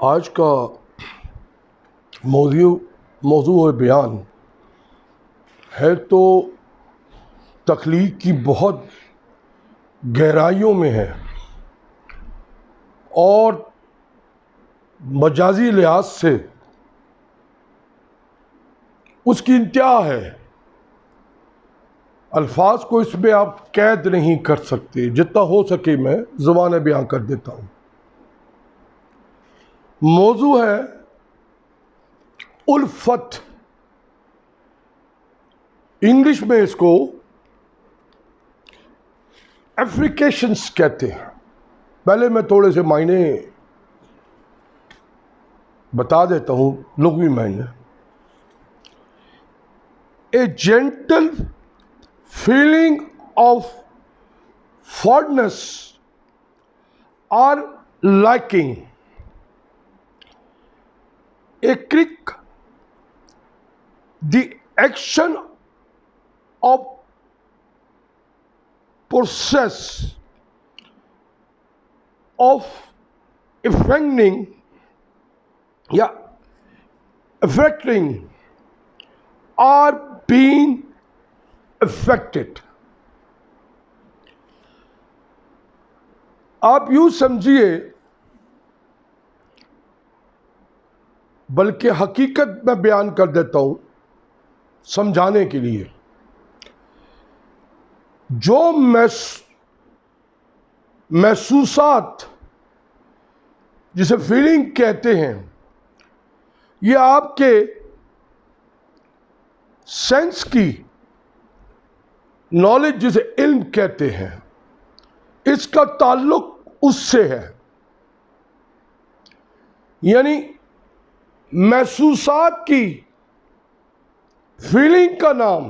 आज का मौजू और बयान है तो तख्लीक की बहुत गहराइयों में है और मजाजी लिहाज से उसकी इंतहा है। अल्फाज को इसमें आप कैद नहीं कर सकते। जितना हो सके मैं ज़ुबान बयान कर देता हूँ। मौजू है उल्फत। इंग्लिश में इसको एफ्रिकेशंस कहते हैं। पहले मैं थोड़े से मायने बता देता हूँ, लुग़वी मायने। ए जेंटल फीलिंग ऑफ फॉन्डनेस और liking, a crick, the action of process of affecting or being affected। आप यूं समझिए, बल्कि हकीकत में बयान कर देता हूं समझाने के लिए। जो महसूसात जिसे फीलिंग कहते हैं, ये आपके सेंस की नॉलेज जिसे इल्म कहते हैं, इसका ताल्लुक उससे है। यानी महसूसात की फीलिंग का नाम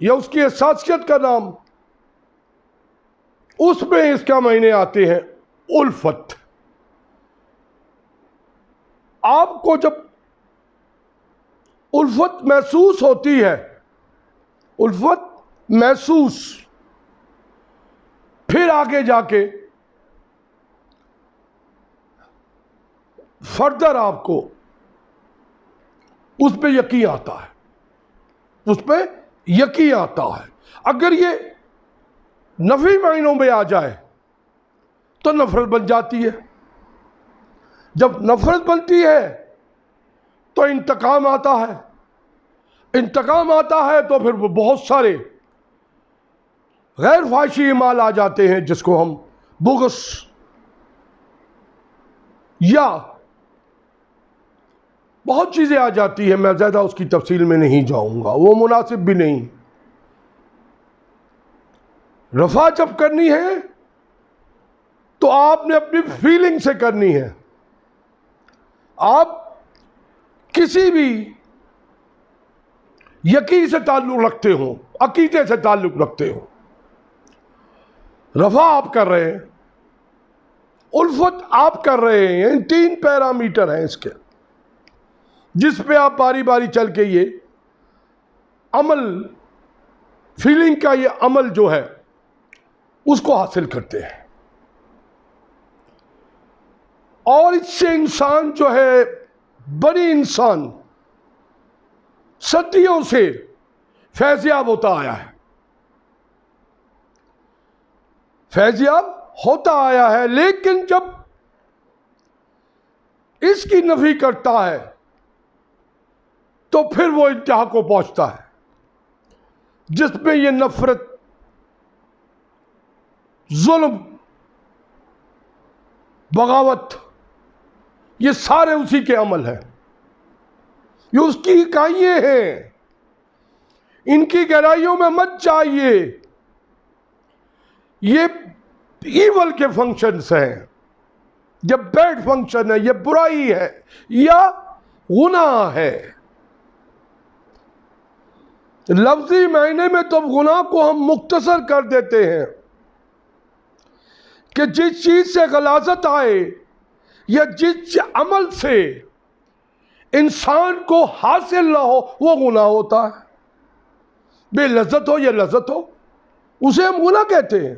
या उसकी एहसासियत का नाम, उसमें इसका मायने आते हैं उल्फत। आपको जब उल्फत महसूस होती है, उल्फत महसूस, फिर आगे जाके फर्दर आपको उस पर यकीन आता है, उस पर यकीन आता है। अगर ये नफी मायनों में आ जाए तो नफरत बन जाती है। जब नफरत बनती है तो इंतकाम आता है। इंतकाम आता है तो फिर वो बहुत सारे गैर फाहिशी अमाल आ जाते हैं, जिसको हम बुग़्ज़ या बहुत चीज़ें आ जाती हैं। मैं ज़्यादा उसकी तफसील में नहीं जाऊंगा, वो मुनासिब भी नहीं। रफ़ा जब करनी है तो आपने अपनी फीलिंग से करनी है। आप किसी भी यकीन से ताल्लुक़ रखते हो, अकीदे से ताल्लुक़ रखते हो, रफ़ा आप कर रहे हैं, उल्फत आप कर रहे हैं। इन 3 पैरामीटर हैं इसके, जिस पे आप बारी बारी चल के ये अमल, फीलिंग का ये अमल जो है उसको हासिल करते हैं। और इससे इंसान जो है, बड़ी इंसान सदियों से फैज़याब होता आया है, फैज़याब होता आया है। लेकिन जब इसकी नफी करता है तो फिर वो इंतहा को पहुंचता है, जिसमें ये नफरत, जुल्म, बगावत, ये सारे उसी के अमल हैं। ये उसकी इकाइयां हैं। इनकी गहराइयों में मत जाइए। ये ईवल के फंक्शंस हैं, ये बैड फंक्शन है, ये बुराई है या गुनाह है। लफ्जी मायने में तो गुनाह को हम मुख्तसर कर देते हैं कि जिस चीज से गलाजत आए या जिस अमल से इंसान को हासिल ना हो, वो गुनाह होता है। बेलज्जत हो या लज्जत हो, उसे हम गुनाह कहते हैं।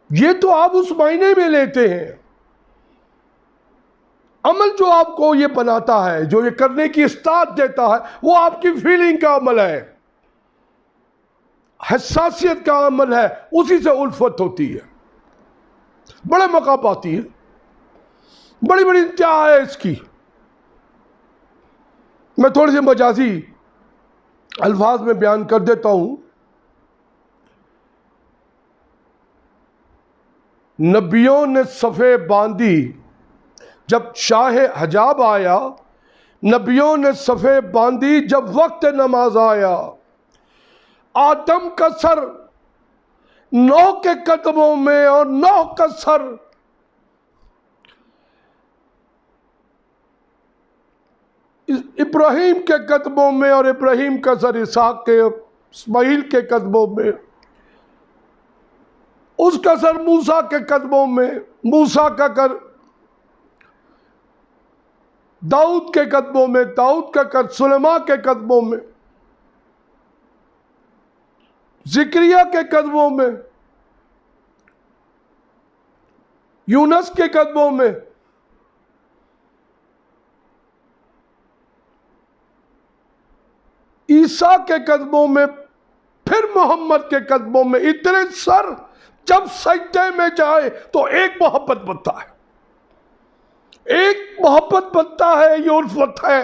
ये तो आप उस मायने में लेते हैं। अमल अमल जो आपको ये बनाता है, जो ये करने की इस्तात देता है, वो आपकी फीलिंग का अमल है, हसासियत का अमल है। उसी से उल्फत होती है, बड़े मकाम आती है, बड़ी बड़ी इंतहा है इसकी। मैं थोड़ी सी मजाजी अल्फाज में बयान कर देता हूं। नबियों ने सफ़े बांधी जब शाह हजाब आया, नबियों ने सफ़े बांधी जब वक्त नमाज आया। आदम का सर नौ के कदमों में और नौ का सर इब्राहिम के कदमों में और इब्राहिम का सर इसहाक के इस्माइल के कदमों में, उसका सर मूसा के कदमों में, मूसा का कर दाऊद के कदमों में, दाऊद का कर सुलेमान के कदमों में, जिक्रिया के कदमों में, यूनस के कदमों में, ईसा के कदमों में, फिर मोहम्मद के कदमों में। इतने सर जब सजदे में जाए तो एक मोहब्बत बनता है, एक मोहब्बत बनता है, ये उल्फत है।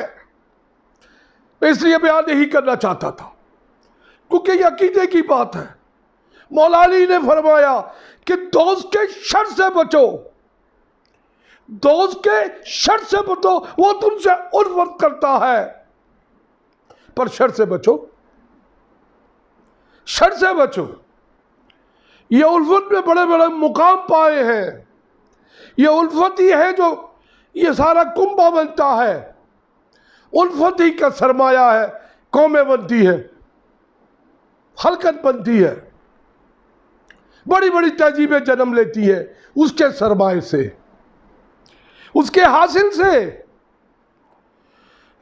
इसलिए बयान यही करना चाहता था, क्योंकि ये अकीदे की बात है। मौला अली ने फरमाया कि दोस्त के शर से बचो, दोस्त के शर से बचो, वो तुमसे उल्फत करता है, पर शर से बचो, शर से बचो। ये उल्फत में बड़े बड़े मुकाम पाए हैं। ये उल्फत ही है जो ये सारा कुंभा बनता है, उल्फत ही का सरमाया है। कौमें बनती है, हलकत बनती है, बड़ी बड़ी तहजीबें जन्म लेती है उसके सरमाए से, उसके हासिल से।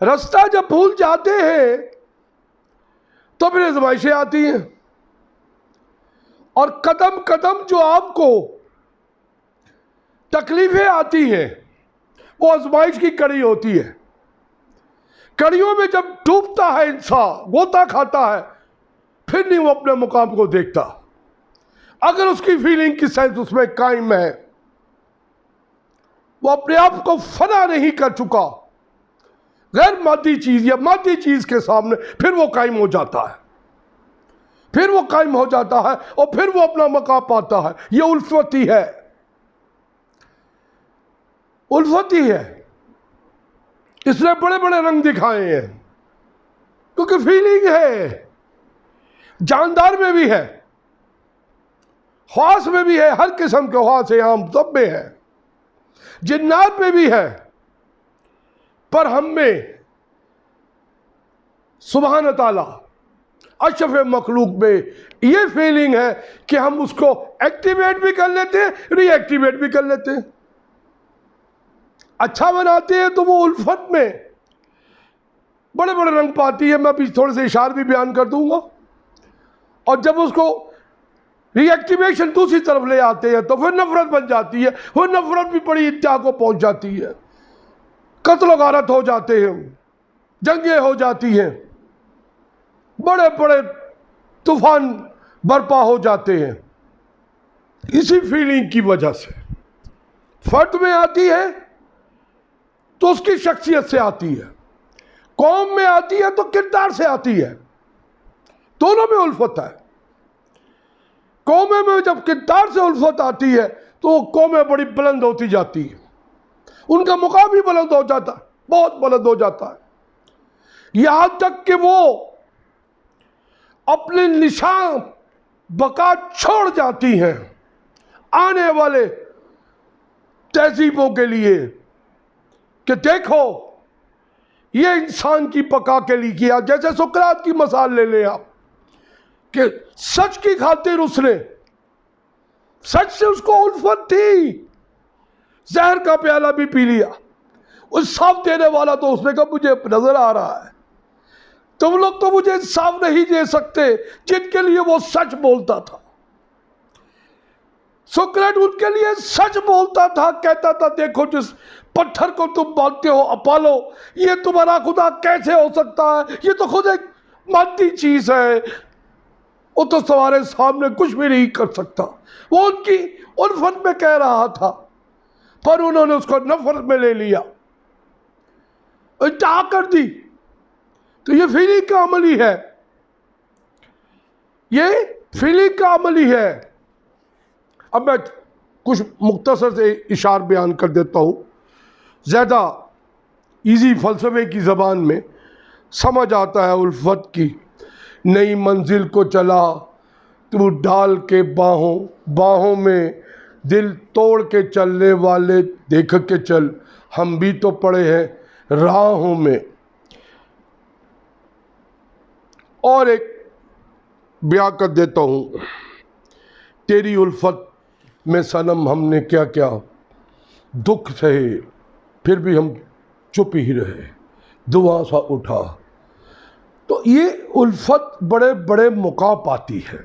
रास्ता जब भूल जाते हैं तो फिर आजमाइशें आती हैं, और कदम कदम जो आपको तकलीफें आती हैं वो आजमाइश की कड़ी होती है। कड़ियों में जब डूबता है इंसान, गोता खाता है, फिर नहीं वो अपने मुकाम को देखता। अगर उसकी फीलिंग की सेंस उसमें कायम है, वो अपने आप को फना नहीं कर चुका गैर मादी चीज या मादी चीज के सामने, फिर वो कायम हो जाता है, फिर वो कायम हो जाता है और फिर वो अपना मकाम पाता है। ये उल्फत ही है, उल्फत ही है। इसने बड़े बड़े रंग दिखाए हैं, क्योंकि फीलिंग है। जानदार में भी है, ख्वास में भी है, हर किस्म के ख्वास आम सब में है, जिन्नात में भी है। पर हम में सुभान ताला अशरफ मखलूक में ये फीलिंग है कि हम उसको एक्टिवेट भी कर लेते हैं, रीएक्टिवेट भी कर लेते हैं। अच्छा बनाते हैं तो वो उल्फत में बड़े बड़े रंग पाती है। मैं अभी थोड़े से इशारे भी बयान कर दूंगा। और जब उसको रीएक्टिवेशन दूसरी तरफ ले आते हैं तो फिर नफरत बन जाती है। वो नफरत भी बड़ी इंतहा को पहुंच जाती है, कत्ल गारत हो जाते हैं, जंगें हो जाती हैं, बड़े बड़े तूफान बर्पा हो जाते हैं। इसी फीलिंग की वजह से फर्द में आती है तो उसकी शख्सियत से आती है, कौम में आती है तो किरदार से आती है। दोनों में उल्फत है। कौमें में जब किरदार से उल्फत आती है तो कौमें बड़ी बुलंद होती जाती है, उनका मुकाम भी बुलंद हो जाता है, बहुत बुलंद हो जाता है। यहां तक कि वो अपने निशान बका छोड़ जाती हैं आने वाले तहजीबों के लिए कि देखो ये इंसान की बका के लिए किया। जैसे सुकरात की मिसाल ले लें आप, कि सच की खातिर उसने, सच से उसको उल्फत थी, जहर का प्याला भी पी लिया। उस साफ देने वाला तो उसने कहा मुझे नजर आ रहा है, तुम लोग तो मुझे इंसाफ नहीं दे सकते, जिनके लिए वो सच बोलता था। सुकरात उनके लिए सच बोलता था, कहता था देखो जिस पत्थर को तुम मानते हो पालो, ये तुम्हारा खुदा कैसे हो सकता है? ये तो खुद एक मादी चीज है, वो तो तुम्हारे सामने कुछ भी नहीं कर सकता। वो उनकी उल्फत में कह रहा था, पर उन्होंने उसको नफरत में ले लिया, इंतहा कर दी। तो ये फीलिंग का अमल ही है, ये फीलिंग का अमल ही है। अब मैं कुछ मुख्तसर से इशार बयान कर देता हूँ, ज़्यादा इजी फ़लसफ़े की ज़बान में समझ आता है। उल्फत की नई मंजिल को चला तू डाल के बाहों बाहों में, दिल तोड़ के चलने वाले देख के चल, हम भी तो पड़े हैं राहों में। और एक बयां कर देता हूँ, तेरी उल्फत में सनम हमने क्या क्या दुख सहे, फिर भी हम चुप ही रहे, दुआ सा उठा। तो ये उल्फत बड़े बड़े मौका पाती है।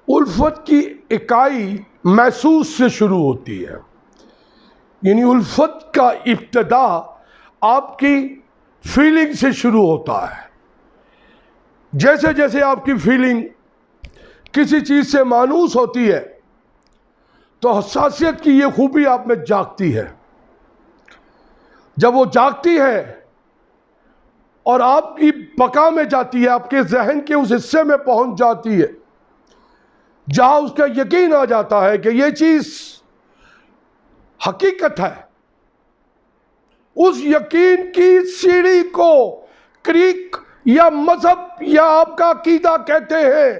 उल्फत की इकाई महसूस से शुरू होती है, यानी उल्फत का इब्तिदा आपकी फीलिंग से शुरू होता है। जैसे जैसे आपकी फीलिंग किसी चीज़ से मानूस होती है तो हसासियत की ये खूबी आप में जागती है। जब वो जागती है और आपकी बका में जाती है, आपके जहन के उस हिस्से में पहुंच जाती है जहां उसका यकीन आ जाता है कि ये चीज़ हकीकत है, उस यकीन की सीढ़ी को क्रीक या मजहब या आपका अकीदा कहते हैं,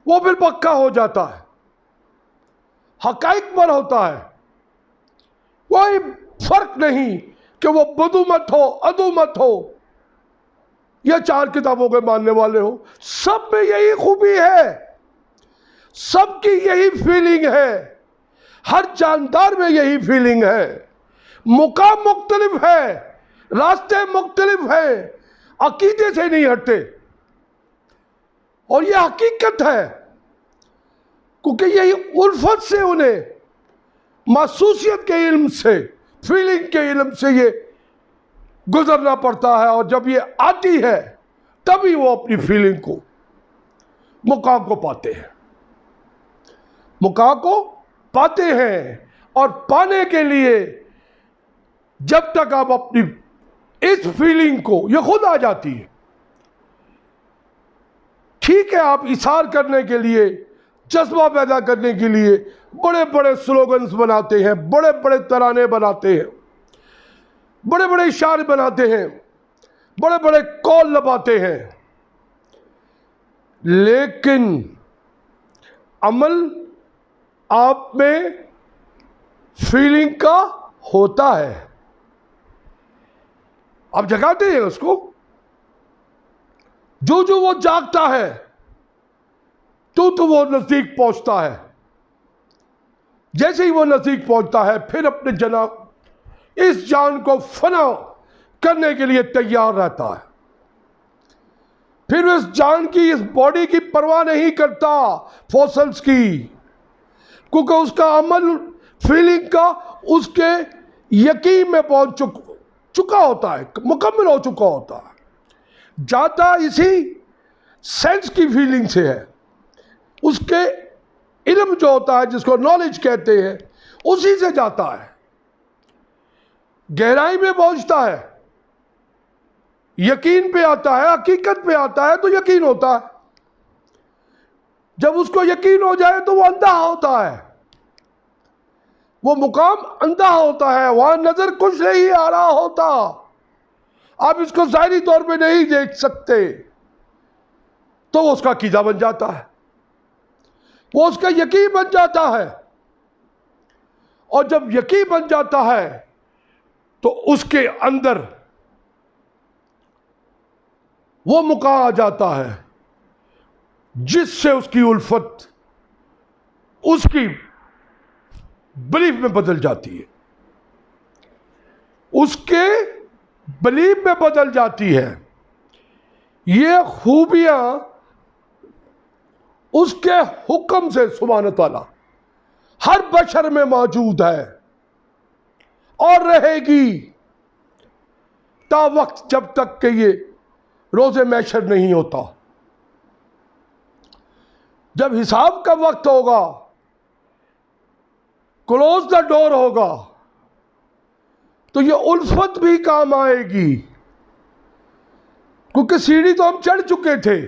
वो फिर पक्का हो जाता है, हकाइक पर होता है। कोई फर्क नहीं कि वो बदू मत हो, अदू मत हो, या चार किताबों के मानने वाले हो, सब में यही खूबी है, सबकी यही फीलिंग है, हर जानदार में यही फीलिंग है। मुकाम मुख्तलिफ है, रास्ते मुख्तलिफ हैं, अकीदे से नहीं हटते, और यह हकीकत है, क्योंकि यही उल्फत से उन्हें महसूसियत के इल्म से, फीलिंग के इल्म से ये गुजरना पड़ता है। और जब ये आती है तभी वो अपनी फीलिंग को, मुकाम को पाते हैं, मुकाम को पाते हैं। और पाने के लिए जब तक आप अपनी इस फीलिंग को, ये खुद आ जाती है, ठीक है, आप इशार करने के लिए, जज्बा पैदा करने के लिए बड़े बड़े स्लोगन्स बनाते हैं, बड़े बड़े तराने बनाते हैं, बड़े बड़े इशारे बनाते हैं, बड़े बड़े कॉल लगाते हैं, लेकिन अमल आप में फीलिंग का होता है। आप जगाते हैं उसको, जो जो वो जागता है तो वो नजदीक पहुंचता है। जैसे ही वो नजदीक पहुंचता है फिर अपने जनाब इस जान को फना करने के लिए तैयार रहता है। फिर इस जान की, इस बॉडी की परवाह नहीं करता फॉसल्स की, क्योंकि उसका अमल फीलिंग का उसके यकीन में पहुंच चुका होता है, मुकम्मल हो चुका होता है। जाता इसी सेंस की फीलिंग से है, उसके इल्म जो होता है, जिसको नॉलेज कहते हैं, उसी से जाता है, गहराई में पहुंचता है, यकीन पे आता है, हकीकत पे आता है तो यकीन होता है। जब उसको यकीन हो जाए तो वो अंधा होता है, वो मुकाम अंधा होता है, वहां नजर कुछ नहीं आ रहा होता, आप इसको ज़ाहिरी तौर पे नहीं देख सकते, तो वो उसका अकीदा बन जाता है, वो उसका यकीन बन जाता है। और जब यकीन बन जाता है तो उसके अंदर वो मुकाम आ जाता है जिससे उसकी उल्फत उसकी बिलीफ में बदल जाती है, उसके बिलीफ में बदल जाती है। ये खूबियां उसके हुक्म से, सुभान तआला, हर बशर में मौजूद है और रहेगी ता वक्त जब तक कि ये रोज़े महशर नहीं होता। जब हिसाब का वक्त होगा, क्लोज द डोर होगा, तो ये उल्फत भी काम आएगी, क्योंकि सीढ़ी तो हम चढ़ चुके थे।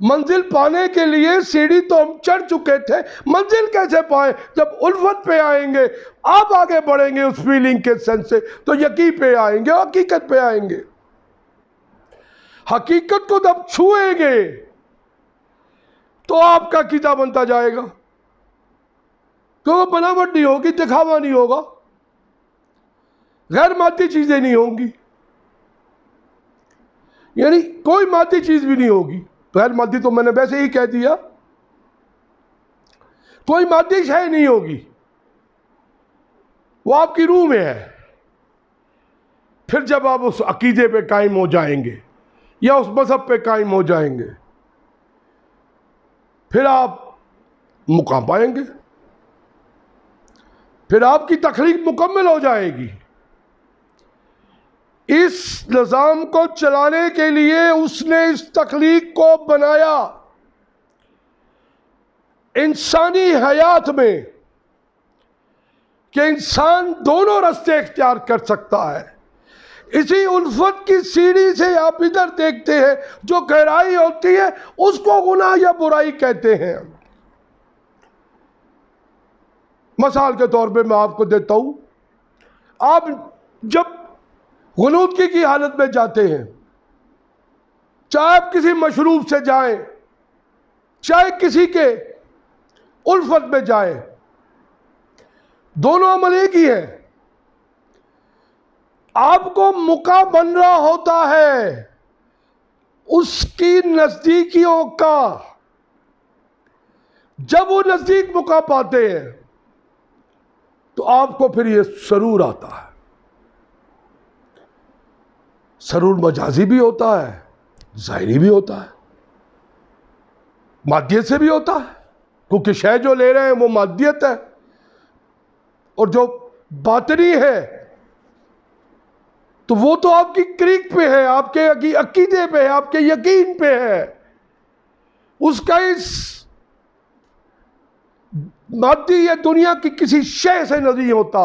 मंजिल पाने के लिए सीढ़ी तो हम चढ़ चुके थे, मंजिल कैसे पाए? जब उल्फत पे आएंगे, आप आगे बढ़ेंगे उस फीलिंग के सेंस से, तो यकीन पे आएंगे, हकीकत पे आएंगे। हकीकत को जब छुएंगे तो आपका कीदा बनता जाएगा, क्योंकि बनावट नहीं होगी, दिखावा नहीं होगा, गैर मादी चीजें नहीं होंगी, यानी कोई मादी चीज भी नहीं होगी। गैर मादी तो मैंने वैसे ही कह दिया, कोई मादी शय नहीं होगी, वो आपकी रूह में है। फिर जब आप उस अकीदे पे कायम हो जाएंगे या उस मजहब पे कायम हो जाएंगे, फिर आप मुकाम पाएंगे, फिर आपकी तखलीक मुकम्मल हो जाएगी। इस निज़ाम को चलाने के लिए उसने इस तखलीक को बनाया इंसानी हयात में कि इंसान दोनों रास्ते इख्तियार कर सकता है। इसी उल्फत की सीढ़ी से आप इधर देखते हैं, जो गहराई होती है उसको गुनाह या बुराई कहते हैं। मिसाल के तौर पे मैं आपको देता हूं, आप जब गुनूदगी की हालत में जाते हैं, चाहे आप किसी मशरूब से जाएं, चाहे किसी के उल्फत में जाएं, दोनों अमल एक ही है। आपको मौका बन रहा होता है उसकी नजदीकियों का। जब वो नजदीक मौका पाते हैं तो आपको फिर ये सरूर आता है। सरूर मजाजी भी होता है, ज़ाहिरी भी होता है, मादियत से भी होता है, क्योंकि शय जो ले रहे हैं वो मादियत है, और जो बातनी है तो वो तो आपकी क्रीक पे है, आपके अकीदे पे है, आपके यकीन पे है। उसका इस मादी या दुनिया की किसी शय से नहीं होता,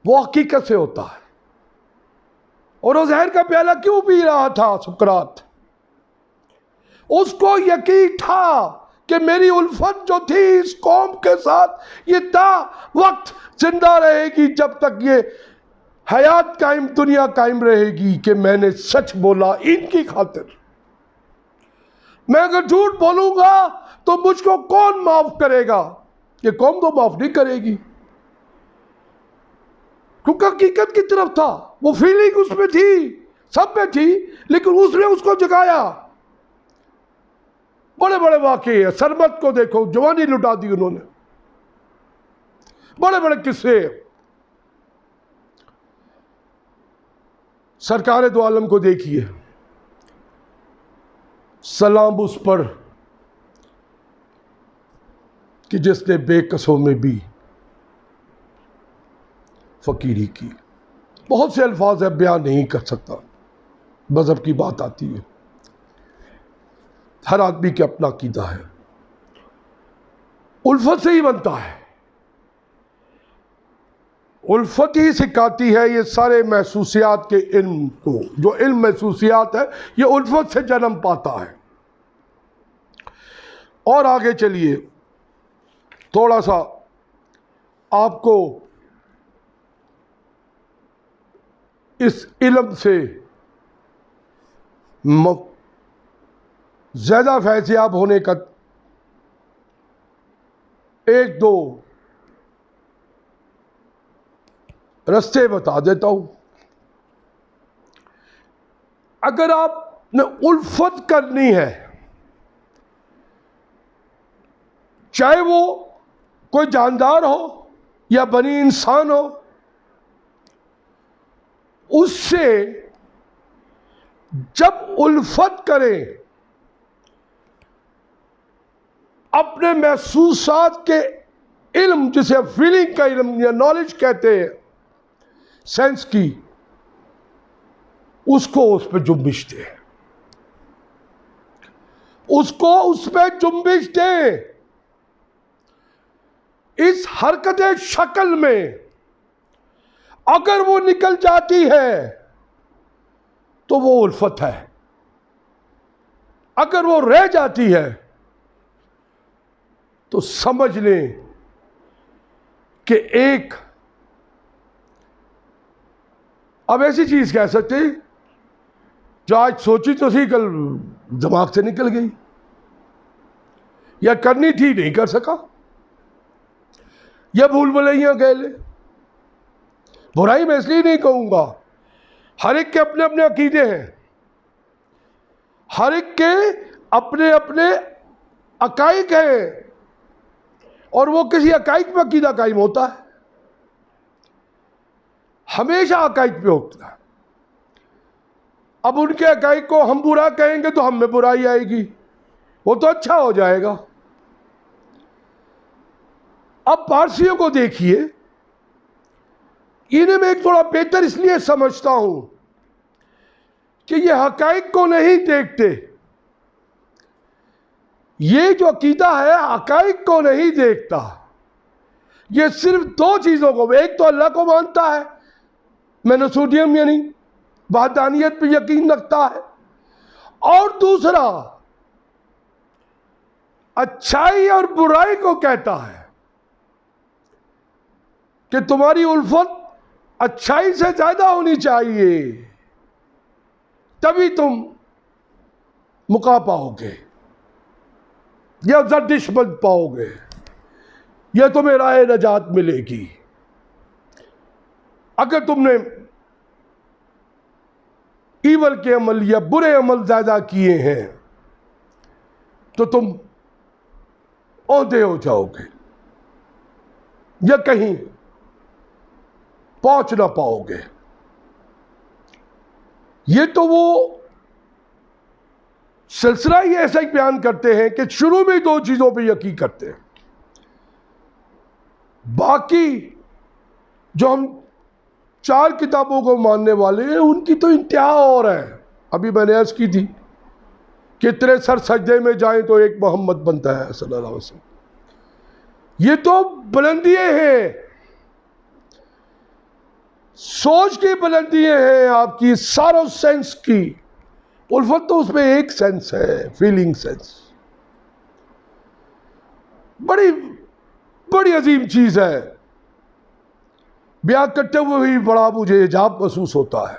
वो हकीकत से होता है। और वो जहर का प्याला क्यों पी रहा था सुकरात? उसको यकीन था कि मेरी उल्फत जो थी इस कौम के साथ, ये ता वक्त जिंदा रहेगी जब तक ये हयात कायम, दुनिया कायम रहेगी, कि मैंने सच बोला इनकी खातिर। मैं अगर झूठ बोलूंगा तो मुझको कौन माफ करेगा? ये कौम तो माफ नहीं करेगी, क्योंकि हकीकत की तरफ था, वो फीलिंग उसमें थी, सब में थी, लेकिन उसने उसको जगाया। बड़े बड़े वाकये हैं, सरमत को देखो, जवानी लुटा दी उन्होंने, बड़े बड़े किस्से। सरकार दो आलम को देखिए, सलाम उस पर कि जिसने बेकसों में भी फकीरी की। बहुत से अल्फाज है, बयान नहीं कर सकता, मजहब की बात आती है, हर आदमी के अपना अकीदा है, उल्फत से ही बनता है, उल्फत ही सिखाती है ये सारे महसूसियात के इल्म को। जो इल्म महसूसियात है ये उल्फत से जन्म पाता है। और आगे चलिए, थोड़ा सा आपको इस इल्म से ज़्यादा फैज़याब होने का एक दो रास्ते बता देता हूं। अगर आपने उल्फत करनी है, चाहे वो कोई जानदार हो या बनी इंसान हो, उससे जब उल्फत करें अपने महसूसात के इल्म, जिसे फीलिंग का इल्म या नॉलेज कहते हैं, सेंस की, उसको उस पर जुम्बिश दे, उसको उस पर जुम्बिश दे। इस हरकत शक्ल में अगर वो निकल जाती है तो वो उल्फत है, अगर वो रह जाती है तो समझ लें कि एक, अब ऐसी चीज कह सकते हैं जो आज सोची तो सी, कल दिमाग से निकल गई, या करनी थी नहीं कर सका, या भूल भुलैया कह ले। बुराई मैं इसलिए नहीं कहूंगा, हर एक के अपने अपने अकीदे हैं, हर एक के अपने अपने अकाइक हैं, और वो किसी अकाइक पे अकीदा कायम होता है, हमेशा अकाइक पे होता है। अब उनके अकाइक को हम बुरा कहेंगे तो हम में बुराई आएगी, वो तो अच्छा हो जाएगा। अब पारसियों को देखिए, इन्हें मैं एक थोड़ा बेहतर इसलिए समझता हूं कि ये हकाइक को नहीं देखते, ये जो अकीदा है हकाइक को नहीं देखता, ये सिर्फ दो चीजों को, एक तो अल्लाह को मानता है, मोनोथीइज्म यानी वहदानियत पे यकीन रखता है, और दूसरा अच्छाई और बुराई को कहता है कि तुम्हारी उल्फत अच्छाई से ज्यादा होनी चाहिए, तभी तुम मुका पाओगे या गर्दिश बन पाओगे, या तुम्हें राह नजात मिलेगी। अगर तुमने ईवल के अमल या बुरे अमल ज्यादा किए हैं तो तुम औंधे हो जाओगे या कहीं पहुंच ना पाओगे। ये तो वो सिलसिला ही ऐसा ही बयान करते हैं कि शुरू में दो चीजों पे यकीन करते हैं, बाकी जो हम चार किताबों को मानने वाले हैं उनकी तो इंतहा और है। अभी मैंने अर्ज की थी कि तेरे सर सजदे में जाएं तो एक मोहम्मद बनता है सल्लल्लाहु अलैहि वसल्लम। ये तो बुलंदियां हैं, सोच की बुलंदियां हैं आपकी, सारो सेंस की। उल्फत तो उसमें एक सेंस है, फीलिंग सेंस, बड़ी बड़ी अजीम चीज है। ब्याह करते हुए भी बड़ा मुझे एजाब महसूस होता है,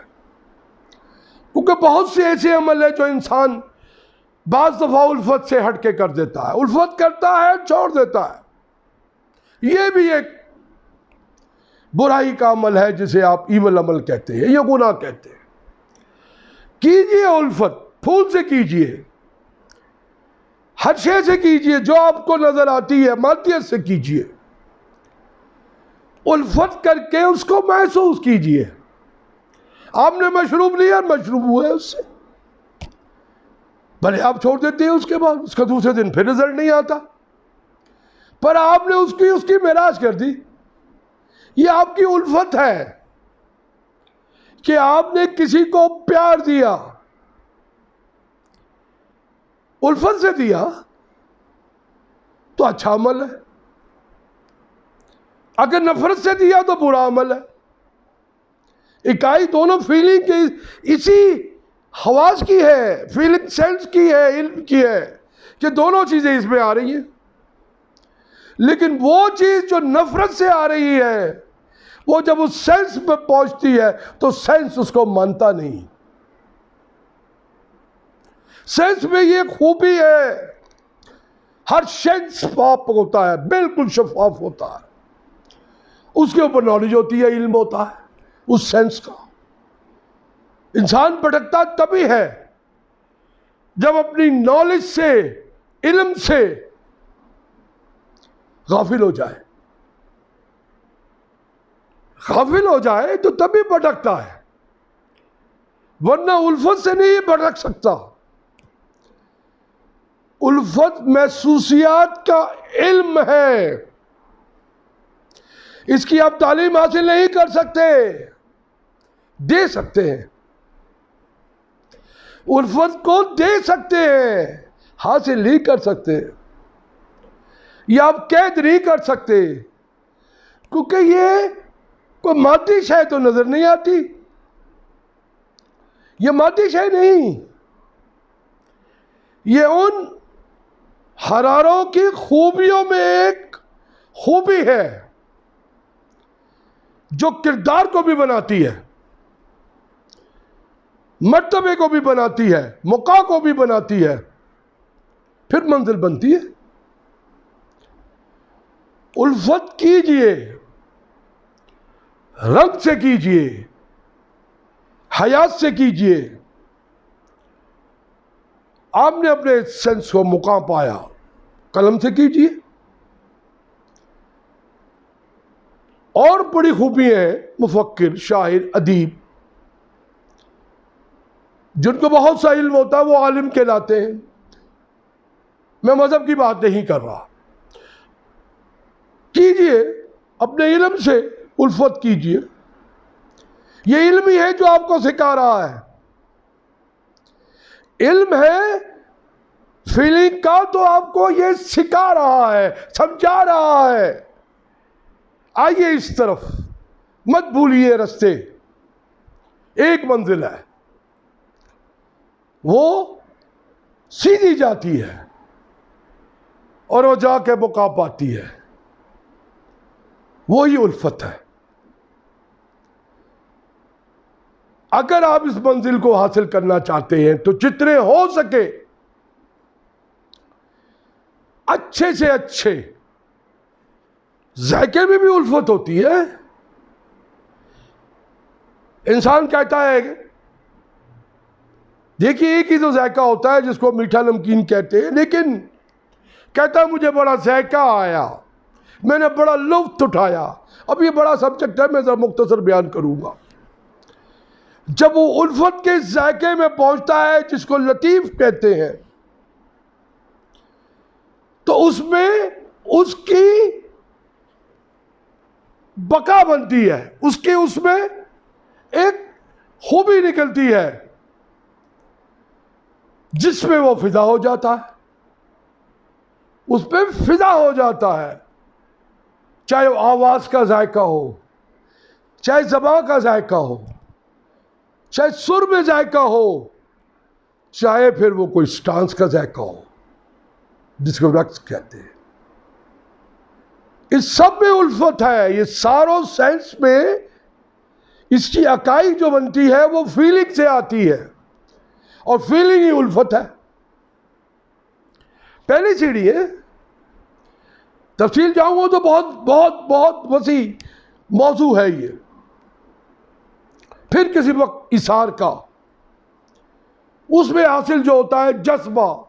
क्योंकि बहुत से ऐसे अमल है जो इंसान बाज दफा उल्फत से हटके कर देता है, उल्फत करता है छोड़ देता है। यह भी एक बुराई का अमल है जिसे आप ईवल अमल कहते हैं या गुनाह कहते हैं। कीजिए उल्फत, फूल से कीजिए, हर शय से कीजिए, जो आपको नजर आती है मादियत से कीजिए, उल्फत करके उसको महसूस कीजिए। आपने मशरूब लिया, मशरूब हुआ है उससे, भले आप छोड़ देते हैं, उसके बाद उसका दूसरे दिन फिर रिजल्ट नहीं आता, पर आपने उसकी मेराज कर दी। ये आपकी उल्फत है कि आपने किसी को प्यार दिया, उल्फत से दिया तो अच्छा अमल है, अगर नफरत से दिया तो बुरा अमल है। इकाई दोनों फीलिंग की, इसी हवास की है, फीलिंग सेंस की है, इल्म की है, कि दोनों चीजें इसमें आ रही हैं। लेकिन वो चीज जो नफरत से आ रही है, वो जब उस सेंस पे पहुंचती है तो सेंस उसको मानता नहीं। सेंस में ये खूबी है, हर सेंस शफाफ होता है, बिल्कुल शफाफ होता है, उसके ऊपर नॉलेज होती है, इल्म होता है उस सेंस का। इंसान भटकता तभी है जब अपनी नॉलेज से, इल्म से गाफिल हो जाए। गाफिल हो जाए तो तभी भटकता है, वरना उल्फत से नहीं भटक सकता। उल्फत महसूसियात का इल्म है, इसकी आप तालीम हासिल नहीं कर सकते, दे सकते हैं। उल्फत को दे सकते हैं, हासिल नहीं कर सकते, या आप कैद नहीं कर सकते, क्योंकि ये कोई मादी शय तो नजर नहीं आती, ये मादी शय नहीं, ये उन हरारों की खूबियों में एक खूबी है जो किरदार को भी बनाती है, मर्तबे को भी बनाती है, मौका को भी बनाती है, फिर मंजिल बनती है। उल्फत कीजिए, रंग से कीजिए, हयात से कीजिए। आपने अपने सेंस को मुकाम पाया, कलम से कीजिए। और बड़ी खूबियां हैं मुफक्किर, शायर, अदीब, जिनको बहुत सा इल्म होता है, वो आलिम कहलाते हैं। मैं मजहब की बात नहीं कर रहा। कीजिए, अपने इल्म से उल्फत कीजिए। ये इल्म ही है जो आपको सिखा रहा है। इल्म है फीलिंग का, तो आपको ये सिखा रहा है, समझा रहा है। आइए इस तरफ, मत भूलिए रास्ते। एक मंजिल है, वो सीधी जाती है और वो जाके मुका पाती है, वही उल्फत है। अगर आप इस मंजिल को हासिल करना चाहते हैं तो जितने हो सके अच्छे से अच्छे, जायके में भी उल्फत होती है। इंसान कहता है, देखिए एक ही तो जायका होता है जिसको मीठा नमकीन कहते हैं, लेकिन कहता है मुझे बड़ा जायका आया, मैंने बड़ा लुत्फ उठाया। अब ये बड़ा सब्जेक्ट है, मैं जरा मुख्तसर बयान करूंगा। जब वो उल्फत के जायके में पहुंचता है जिसको लतीफ कहते हैं, तो उसमें उसकी बका बनती है, उसके उसमें एक खूबी निकलती है जिसमें वो फिदा हो जाता है, उस पर फिदा हो जाता है। चाहे वो आवाज का जायका हो, चाहे ज़बान का जायका हो, चाहे सुर में जायका हो, चाहे फिर वो कोई स्टांस का जायका हो जिसको रक्स कहते हैं। इस सब में उल्फत है। ये सारों सेंस में इसकी अकाई जो बनती है वो फीलिंग से आती है, और फीलिंग ही उल्फत है। पहली सीढ़ी है, तफसील जाऊंगा तो बहुत बहुत बहुत वसी मौजू है ये। फिर किसी वक्त इसार का, उसमें हासिल जो होता है जज्बा,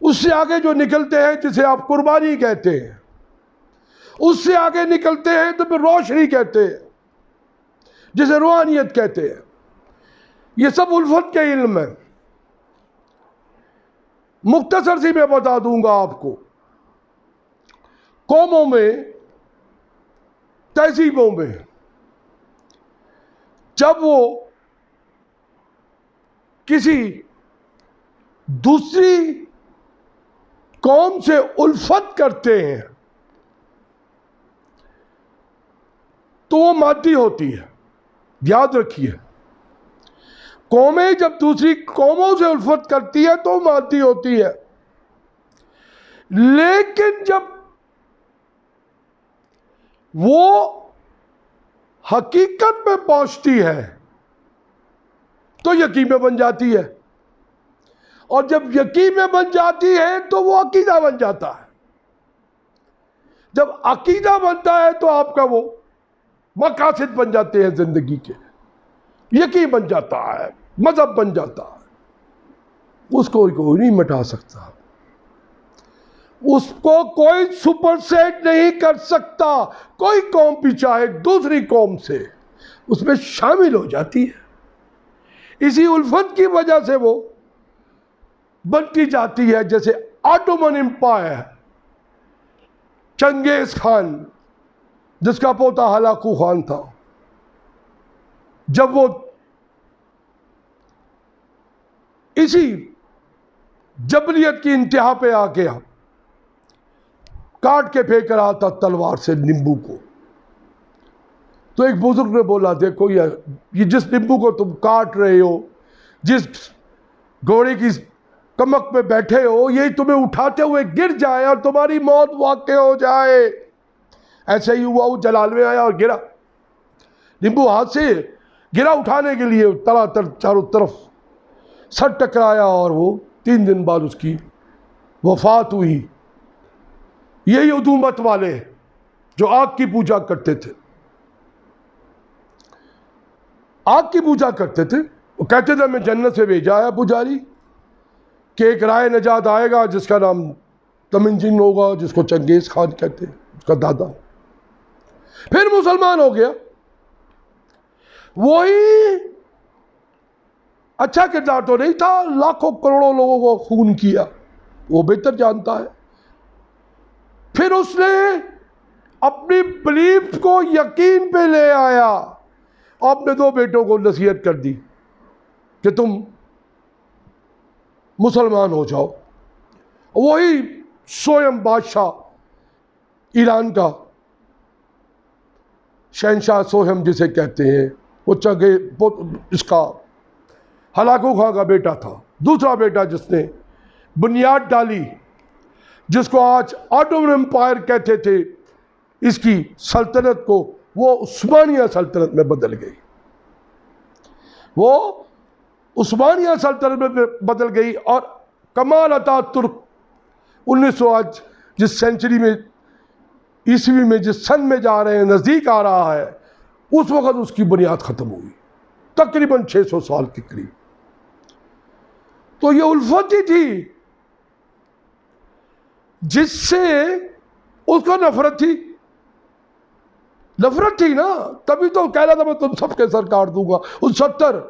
उससे आगे जो निकलते हैं जिसे आप कुर्बानी कहते हैं, उससे आगे निकलते हैं तो फिर रोशनी कहते हैं, जिसे रूहानियत कहते हैं। ये सब उल्फत के इल्म है। मुख्तसर सी मैं बता दूंगा आपको। कौमों में, तहजीबों में, जब वो किसी दूसरी कौम से उल्फत करते हैं तो वो मादी होती है। याद रखिए, कौमें जब दूसरी कौमों से उल्फत करती है तो मादी होती है, लेकिन जब वो हकीकत में पहुंचती है तो यकीन में बन जाती है, और जब यकीन में बन जाती है तो वो अकीदा बन जाता है। जब अकीदा बनता है तो आपका वो मकासद बन जाते हैं जिंदगी के, यकीन बन जाता है, मजहब बन जाता है। उसको कोई नहीं मिटा सकता, उसको कोई सुपरसेट नहीं कर सकता। कोई कौम भी चाहे दूसरी कौम से उसमें शामिल हो जाती है। इसी उल्फत की वजह से वो बनती जाती है, जैसे ऑटोमन एम्पायर, चंगेज खान जिसका पोता हलाकू खान था, जब वो इसी जबरियत की इंतहा पे आ गया, काट के फेंक रहा था तलवार से नींबू को, तो एक बुजुर्ग ने बोला, देखो ये जिस नींबू को तुम काट रहे हो, जिस घोड़े की कमक पे बैठे हो, यही तुम्हें उठाते हुए गिर जाए और तुम्हारी मौत वाक़ई हो जाए। ऐसे ही हुआ, वो जलाल में आया और गिरा, नींबू हाथ से गिरा उठाने के लिए, तड़ातड़ चारों तरफ सर टकराया और वो 3 दिन बाद उसकी वफात हुई। यही उदूमत वाले जो आग की पूजा करते थे, आग की पूजा करते थे, वो कहते थे मैं जन्नत से भेजा है पुजारी कि एक राय नजात आएगा जिसका नाम तमिंजिन होगा, जिसको चंगेज खान कहते हैं, उसका दादा। फिर मुसलमान हो गया, वही अच्छा किरदार तो नहीं था, लाखों करोड़ों लोगों को खून किया, वो बेहतर जानता है। फिर उसने अपनी बिलीफ को यकीन पे ले आया, अपने 2 बेटों को नसीहत कर दी कि तुम मुसलमान हो जाओ। वही सोयम बादशाह ईरान का, शहनशाह सोहम जिसे कहते हैं, वो इसका हलाकू खां का बेटा था। दूसरा बेटा जिसने बुनियाद डाली, जिसको आज ऑटोमन एम्पायर कहते थे, इसकी सल्तनत को, वो उस्मानिया सल्तनत में बदल गई, वो उस्मानिया सल्तनत में बदल गई। और कमाल अतातुर्क 1900 आज जिस सेंचुरी में, ईस्वी में, जिस सन में जा रहे हैं, नज़दीक आ रहा है, उस वक़्त उसकी बुनियाद ख़त्म हुई, तकरीबन 600 साल के करीब। तो ये उल्फत ही थी जिससे उसको नफरत थी, नफरत थी ना, तभी तो कह रहा था मैं तुम सबके सर काट दूंगा। उन 70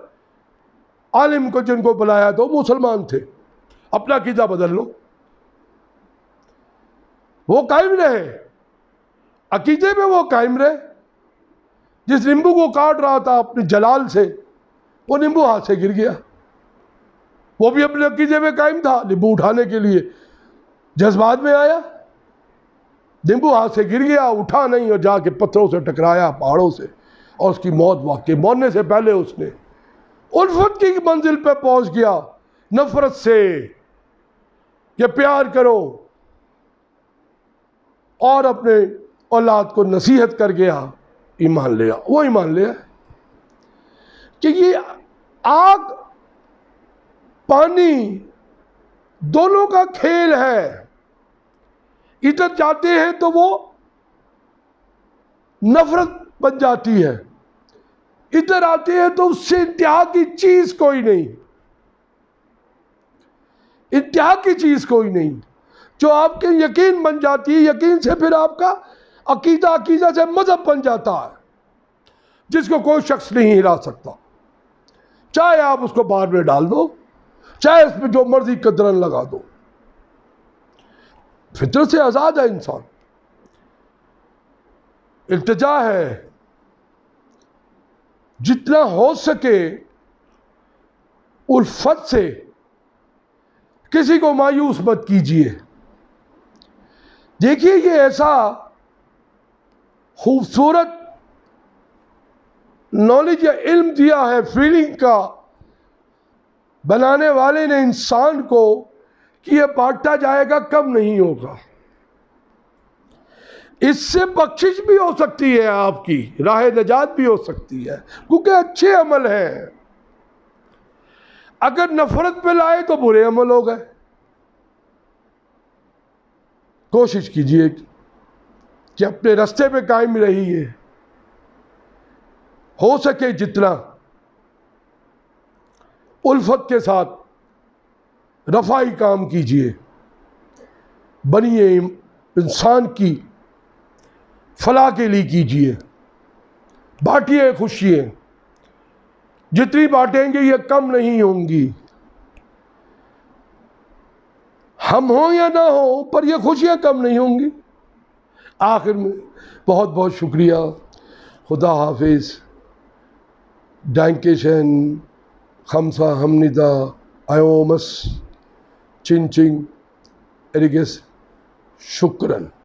आलिम को जिनको बुलाया तो मुसलमान थे, अपना अकीदा बदल लो, वो कायम रहे, अकीदे में वो कायम रहे। जिस नींबू को काट रहा था अपने जलाल से, वो नींबू हाथ से गिर गया, वो भी अपने अकीदे में कायम था। नींबू उठाने के लिए जज्बात में आया, नींबू हाथ से गिर गया, उठा नहीं और जाके पत्थरों से टकराया, पहाड़ों से, और उसकी मौत वाकई मरने से पहले उसने उल्फत की मंजिल पे पहुंच गया, नफरत से कि प्यार करो, और अपने औलाद को नसीहत कर गया, ईमान लिया। वो ईमान लिया कि ये आग पानी दोनों का खेल है, इधर जाते हैं तो वो नफरत बन जाती है, इधर आते हैं तो उससे इंतहा की चीज कोई नहीं, इंतहा की चीज कोई नहीं, जो आपके यकीन बन जाती है, यकीन से फिर आपका अकीदा, अकीदा से मजहब बन जाता है, जिसको कोई शख्स नहीं हिला सकता। चाहे आप उसको बाहर में डाल दो, चाहे उसमें जो मर्जी कदरन लगा दो, फितरत से आज़ाद है इंसान। इल्तिजा है जितना हो सके उल्फत से किसी को मायूस मत कीजिए। देखिए ये ऐसा खूबसूरत नॉलेज या इल्म दिया है फीलिंग का बनाने वाले ने इंसान को कि यह बांटा जाएगा, कम नहीं होगा। इससे बख्शिश भी हो सकती है, आपकी राह नजात भी हो सकती है, क्योंकि अच्छे अमल हैं। अगर नफरत पे लाए तो बुरे अमल हो गए। कोशिश कीजिए कि अपने रास्ते पे कायम रहिए, हो सके जितना उल्फत के साथ रफाई काम कीजिए, बनिए इंसान की फलाह के लिए कीजिए, बांटिए खुशियाँ, जितनी बांटेंगे ये कम नहीं होंगी। हम हों या ना हो, पर ये खुशियाँ कम नहीं होंगी। आखिर में बहुत बहुत शुक्रिया। खुदा हाफिज़। डैंकेशन, खमसा हमनिदा, आयोमस, चिंग चिंग, एरिगेस, शुक्रन।